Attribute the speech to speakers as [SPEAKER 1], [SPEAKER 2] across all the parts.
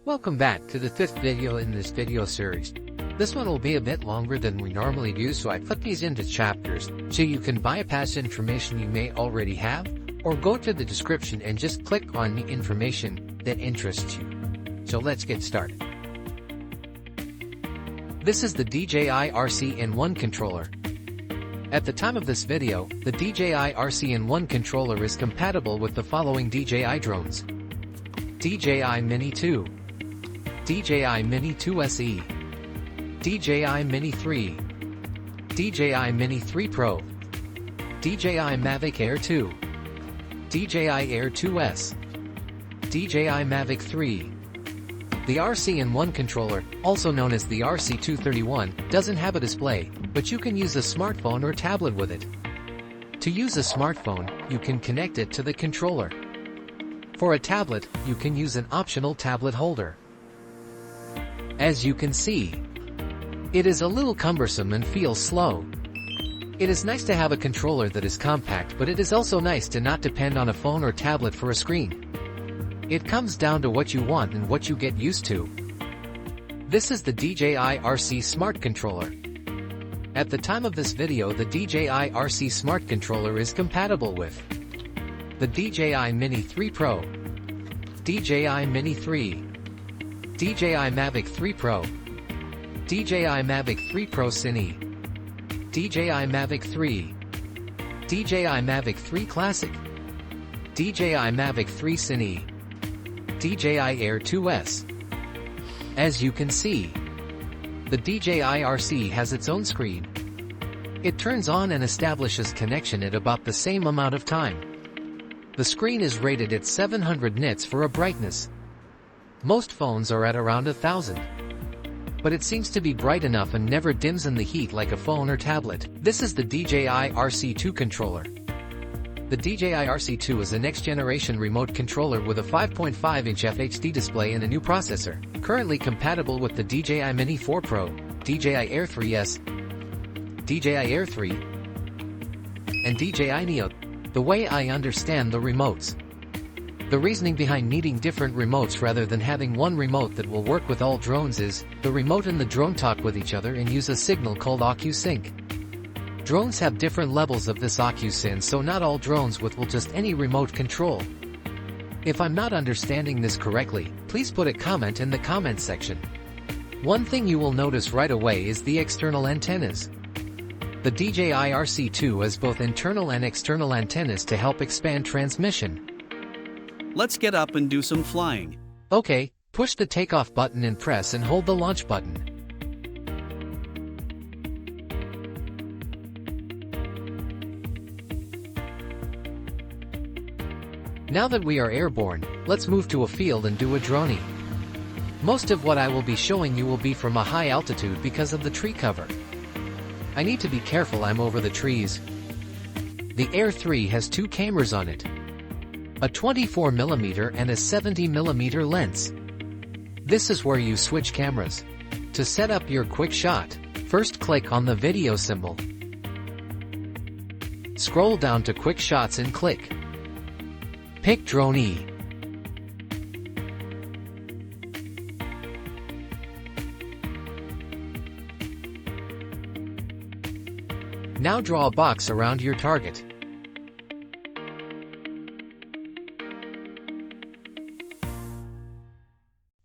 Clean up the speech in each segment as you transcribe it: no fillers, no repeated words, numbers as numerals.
[SPEAKER 1] Welcome back to the 5th video in this video series. This one will be a bit longer than we normally do, so I put these into chapters so you can bypass information you may already have, or go to the description and just click on the information that interests you. So let's get started. This is the DJI RC-N1 controller. At the time of this video, the DJI RC-N1 controller is compatible with the following DJI drones: DJI Mini 2, DJI Mini 2 SE, DJI Mini 3, DJI Mini 3 Pro, DJI Mavic Air 2, DJI Air 2S, DJI Mavic 3. The RC-N1 controller, also known as the RC231, doesn't have a display, but you can use a smartphone or tablet with it. To use a smartphone, you can connect it to the controller. For a tablet, you can use an optional tablet holder. As you can see, it is a little cumbersome and feels slow. It is nice to have a controller that is compact, but it is also nice to not depend on a phone or tablet for a screen. It comes down to what you want and what you get used to. This is the DJI RC Smart Controller. At the time of this video, the DJI RC Smart Controller is compatible with the DJI Mini 3 Pro, DJI Mini 3, DJI Mavic 3 Pro, DJI Mavic 3 Pro Cine, DJI Mavic 3, DJI Mavic 3 Classic, DJI Mavic 3 Cine, DJI Air 2S. As you can see, the DJI RC has its own screen. It turns on and establishes connection at about the same amount of time. The screen is rated at 700 nits for a brightness. Most phones are at around 1000. But it seems to be bright enough and never dims in the heat like a phone or tablet. This is the DJI RC2 controller. The DJI RC2 is a next-generation remote controller with a 5.5-inch FHD display and a new processor, currently compatible with the DJI Mini 4 Pro, DJI Air 3S, DJI Air 3, and DJI Neo. The way I understand the remotes, the reasoning behind needing different remotes rather than having one remote that will work with all drones is, the remote and the drone talk with each other and use a signal called OcuSync. Drones have different levels of this OcuSync, so not all drones will just any remote control. If I'm not understanding this correctly, please put a comment in the comment section. One thing you will notice right away is the external antennas. The DJI RC2 has both internal and external antennas to help expand transmission.
[SPEAKER 2] Let's get up and do some flying.
[SPEAKER 1] Okay, push the takeoff button and press and hold the launch button. Now that we are airborne, let's move to a field and do a Dronie. Most of what I will be showing you will be from a high altitude because of the tree cover. I need to be careful, I'm over the trees. The Air 3 has two cameras on it, a 24mm and a 70mm lens. This is where you switch cameras. To set up your quick shot, first click on the video symbol. Scroll down to quick shots and click. Pick Dronie. Now draw a box around your target.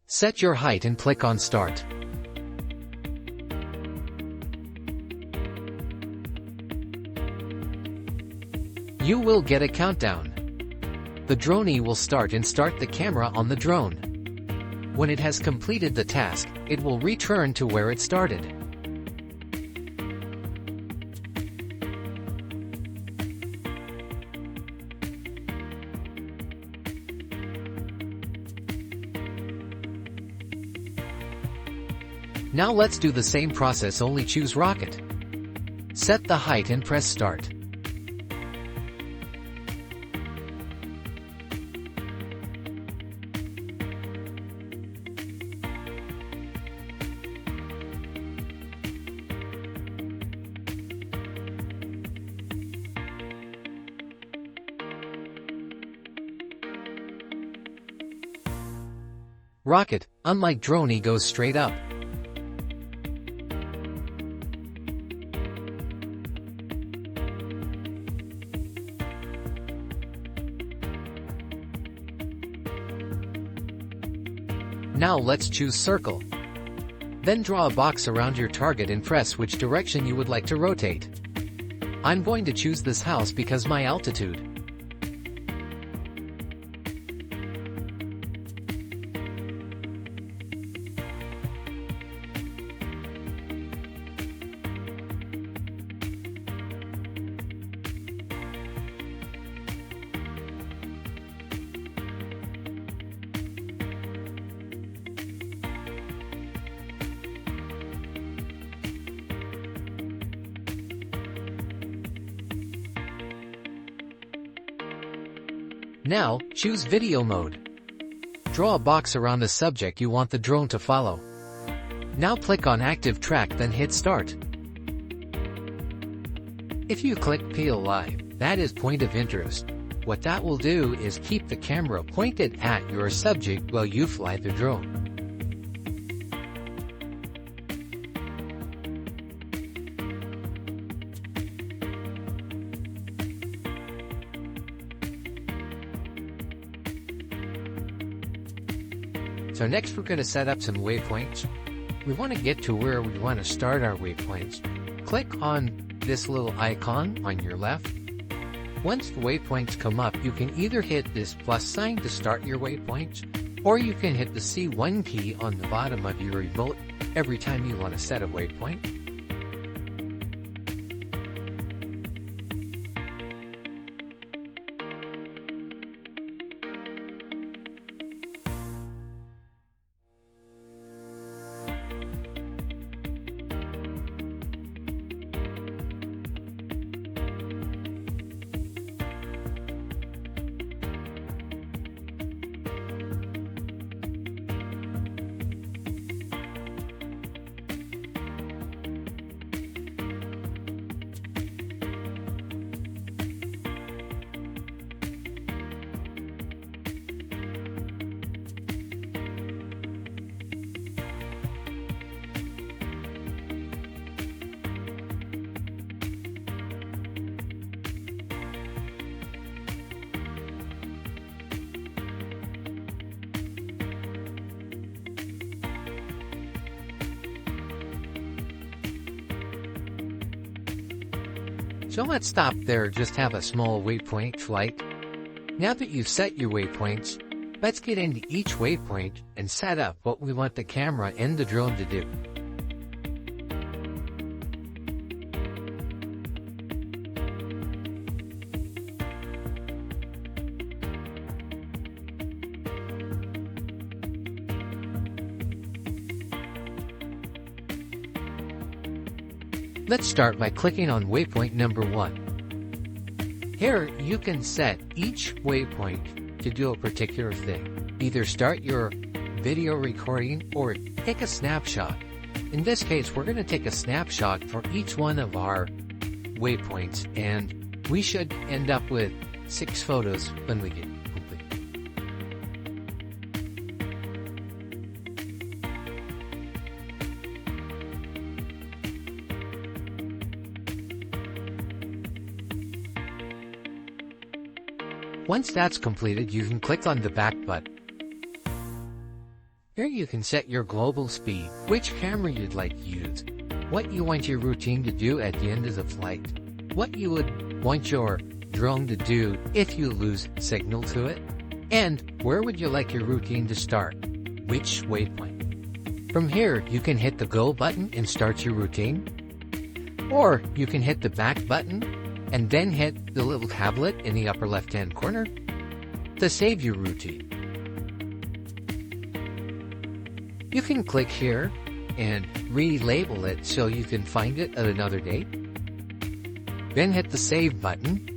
[SPEAKER 1] Set your height and click on Start. You will get a countdown. The Dronie will start the camera on the drone. When it has completed the task, it will return to where it started. Now let's do the same process, only choose rocket. Set the height and press Start. Rocket, unlike Dronie, goes straight up. Now let's choose circle. Then draw a box around your target and press which direction you would like to rotate. I'm going to choose this house because my altitude. Now, choose video mode. Draw a box around the subject you want the drone to follow. Now click on active track, then hit start. If you click Peel Live, that is point of interest. What that will do is keep the camera pointed at your subject while you fly the drone. So next we're going to set up some waypoints. We want to get to where we want to start our waypoints. Click on this little icon on your left. Once the waypoints come up, you can either hit this plus sign to start your waypoints, or you can hit the C1 key on the bottom of your remote every time you want to set a waypoint. So let's stop there, just have a small waypoint flight. Now that you've set your waypoints, let's get into each waypoint and set up what we want the camera and the drone to do. Let's start by clicking on waypoint number 1. Here you can set each waypoint to do a particular thing. Either start your video recording or take a snapshot. In this case, we're going to take a snapshot for each one of our waypoints, and we should end up with 6 photos when we get complete. Once that's completed, you can click on the back button. Here you can set your global speed, which camera you'd like to use, what you want your routine to do at the end of the flight, what you would want your drone to do if you lose signal to it, and where would you like your routine to start, which waypoint. From here, you can hit the go button and start your routine, or you can hit the back button and then hit the little tablet in the upper left-hand corner to save your routine. You can click here and relabel it so you can find it at another date. Then hit the save button.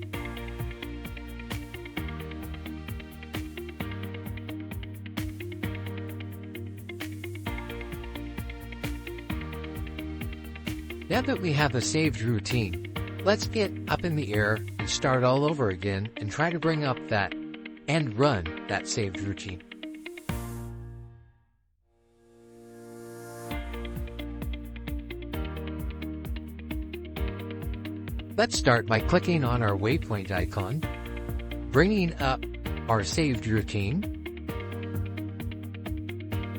[SPEAKER 1] Now that we have a saved routine, let's get up in the air and start all over again and try to bring up that and run that saved routine. Let's start by clicking on our waypoint icon, bringing up our saved routine.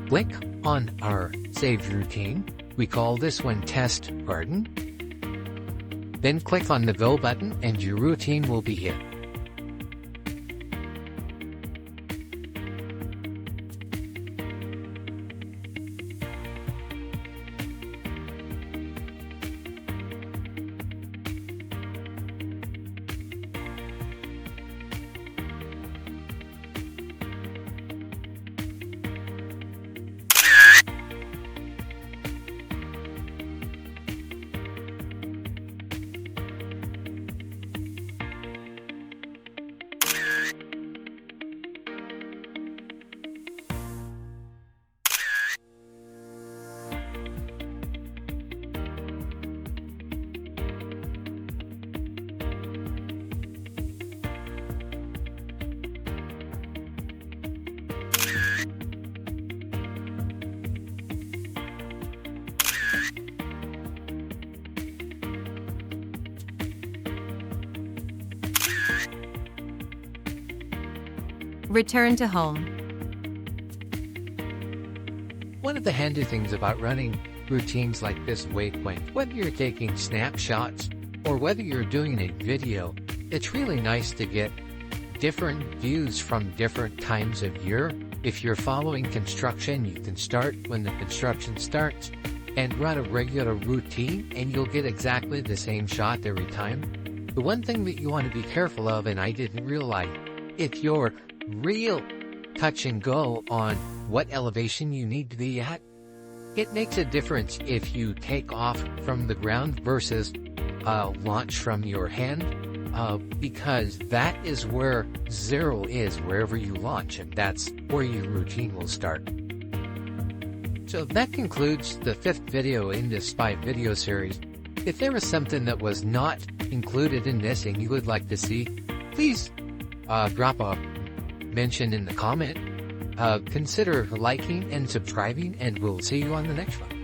[SPEAKER 1] Click on our saved routine. We call this one Test Garden. Then click on the Go button and your routine will be hit.
[SPEAKER 3] Return to home.
[SPEAKER 1] One of the handy things about running routines like this waypoint, whether you're taking snapshots or whether you're doing a video, it's really nice to get different views from different times of year. If you're following construction, you can start when the construction starts and run a regular routine and you'll get exactly the same shot every time. The one thing that you want to be careful of, and I didn't realize, if you're real touch and go on what elevation you need to be at, it makes a difference if you take off from the ground versus launch from your hand, because that is where zero is wherever you launch, and that's where your routine will start. So that concludes the 5th video in this 5-video series. If there was something that was not included in this and you would like to see, please drop a mention in the comment. Consider liking and subscribing, and we'll see you on the next one.